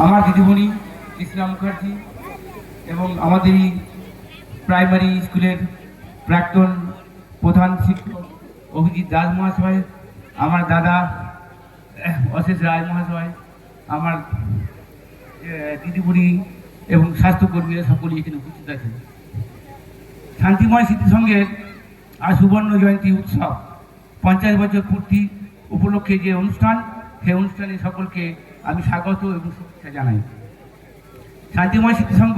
আমার দিদিমণি কৃষ্ণা মুখার্জি এবং আমাদেরই প্রাইমারি স্কুলের প্রাক্তন প্রধান শিক্ষক অভিজিৎ দাস মহাশয়, আমার দাদা অশেষ রায় মহাশয়, আমার দিদিমণি এবং স্বাস্থ্যকর্মীরা সকলেই এখানে উপস্থিত আছেন। শান্তিময় স্মৃতিসংঘের আর সুবর্ণ জয়ন্তী উৎসব 50 বছর পূর্তি উপলক্ষে যে অনুষ্ঠান, সেই অনুষ্ঠানে সকলকে আমি স্বাগত এবং শুভেচ্ছা জানাই। শান্তিময় স্মৃতিসংঘ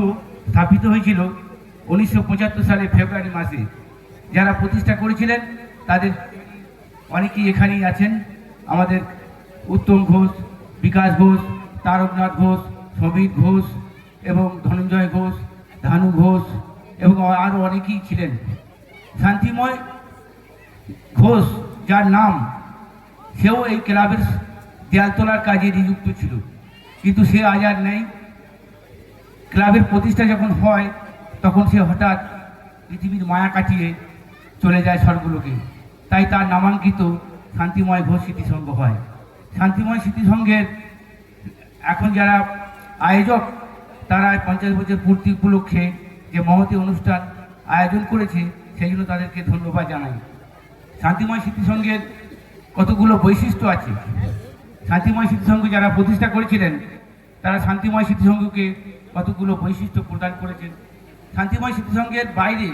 স্থাপিত হয়েছিল 1975 সালে ফেব্রুয়ারি মাসে। যারা প্রতিষ্ঠা করেছিলেন তাদের অনেকেই এখানেই আছেন। আমাদের উত্তম ঘোষ, বিকাশ ঘোষ, তারকনাথ ঘোষ, সমীর ঘোষ এবং ধনঞ্জয় ঘোষ, ধানু ঘোষ এবং আরও অনেকেই ছিলেন। শান্তিময় ঘোষ যার নাম, সেও এই ক্লাবের দেয়াল তোলার কাজে নিযুক্ত ছিল, কিন্তু সে আজ আর নেই। ক্লাবের প্রতিষ্ঠা যখন হয় তখন সে হঠাৎ পৃথিবীর মায়া কাটিয়ে চলে যায় স্বর্গলোকে, তাই তার নামাঙ্কিত শান্তিময় ঘোষ স্মৃতিসংঘ হয়। শান্তিময় স্মৃতিসংঘের এখন যারা আয়োজক, তারা 50 বছর পূর্তি উপলক্ষে যে মহতী অনুষ্ঠান আয়োজন করেছে, সেই জন্য তাদেরকে ধন্যবাদ জানাই। শান্তিময় স্মৃতিসংঘের কতগুলো বৈশিষ্ট্য আছে। শান্তিময় স্মৃতিসংঘ যারা প্রতিষ্ঠা করেছিলেন তারা শান্তিময় স্মৃতিসংঘকে কতগুলো বৈশিষ্ট্য প্রদান করেছেন। শান্তিময় স্মৃতিসংঘের বাইরে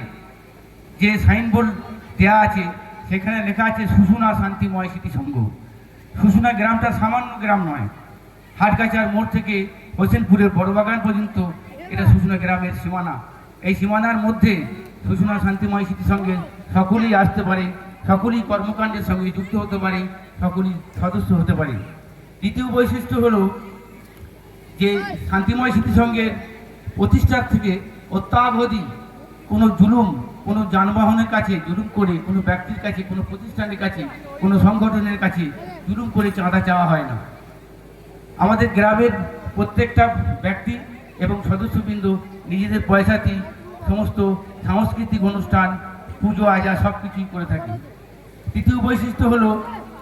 যে সাইনবোর্ড দেওয়া আছে, সেখানে লেখা আছে শুশুনা শান্তিময় স্মৃতিসংঘ। শুশুনা গ্রামটা সামান্য গ্রাম নয়, হাটগাছার মোড় থেকে হোসেনপুরের বড়বাগান পর্যন্ত এটা শুশুনা গ্রামের সীমানা। এই সীমানার মধ্যে শুশুনা শান্তিময় স্মৃতিসংঘে সকলেই আসতে পারে, সকলেই কর্মকাণ্ডের সঙ্গে যুক্ত হতে পারে, সকলেই সদস্য হতে পারে। দ্বিতীয় বৈশিষ্ট্য হলো যে শান্তিময় স্মৃতিসংঘের প্রতিষ্ঠার থেকে অত্যাবধি কোনো জুলুম, কোনো যানবাহনের কাছে জুলুম করে, কোনো ব্যক্তির কাছে, কোনো প্রতিষ্ঠানের কাছে, কোনো সংগঠনের কাছে জুলুম করে চাঁদা চাওয়া হয় না। আমাদের গ্রামের প্রত্যেকটা ব্যক্তি এবং সদস্যবৃন্দ নিজেদের পয়সাতেই সমস্ত সাংস্কৃতিক অনুষ্ঠান, পুজো আজা সব কিছুই করে থাকে। তৃতীয় বৈশিষ্ট্য হলো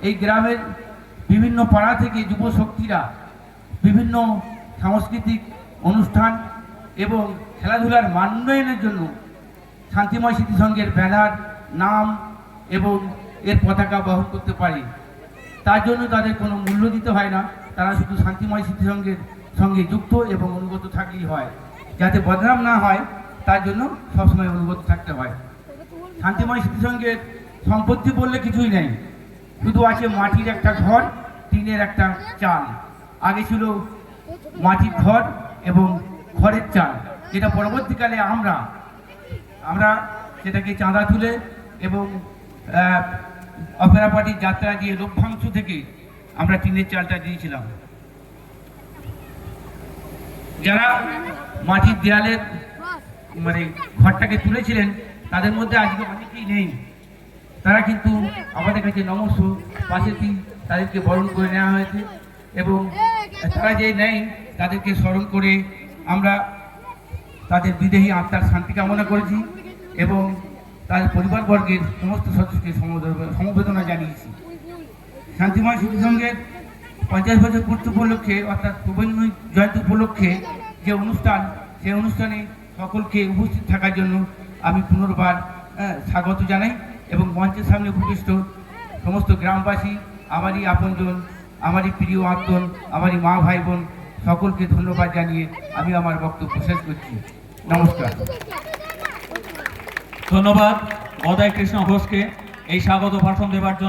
এই গ্রামের বিভিন্ন পাড়া থেকে যুব শক্তিরা বিভিন্ন সাংস্কৃতিক অনুষ্ঠান এবং খেলাধুলার মানোন্নয়নের জন্য শান্তিময় স্মৃতিসংঘের ব্যানার, নাম এবং এর পতাকা বহন করতে পারে। তার জন্য তাদের কোনো মূল্য দিতে হয় না, তারা শুধু শান্তিময় স্মৃতিসংঘের সঙ্গে যুক্ত এবং অনুগত থাকলেই হয়। যাতে বদনাম না হয় তার জন্য সবসময় অনুগত থাকতে হয়। শান্তিময় স্মৃতিসংঘের সম্পত্তি বললে কিছুই নেই, শুধু আছে মাটির একটা ঘর, টিনের একটা চাল। আগে ছিল মাটির ঘর এবং খড়ের চাল, যেটা পরবর্তীকালে আমরা সেটাকে চাঁদা তুলে এবং অপেরা পার্টির যাত্রা দিয়ে লভ্যাংশ থেকে আমরা টিনের চালটা দিয়েছিলাম। যারা মাটির দেয়ালের ঘরটাকে তুলেছিলেন তাদের মধ্যে আজকে অনেকেই নেই, তারা কিন্তু আমাদের কাছে নমস্য পাশেতেই তাদেরকে বরণ করে নেওয়া হয়েছে এবং তারা যে নেই তাদেরকে স্মরণ করে আমরা তাদের বিদেহী আত্মার শান্তি কামনা করেছি এবং তাদের পরিবারবর্গের সমস্ত সদস্যকে সমবেদনা জানিয়েছি। শান্তিময় স্মৃতিসংঘের 50 বছর পূর্তি উপলক্ষে অর্থাৎ সুবর্ণ জয়ন্তী উপলক্ষে যে অনুষ্ঠান, সেই অনুষ্ঠানে সকলকে উপস্থিত থাকার জন্য আমি পুনর্বার স্বাগত জানাই এবং মঞ্চের সামনে উপবিষ্ট সমস্ত গ্রামবাসী, আমারই আপনজন, আমারই প্রিয় আত্মন, আমারই মা ভাই বোন সকলকে ধন্যবাদ জানিয়ে আমি আমার বক্তব্য শেষ করছি। নমস্কার। ধন্যবাদ গদাই কৃষ্ণ ঘোষকে এই স্বাগত ভাষণ দেবার জন্য।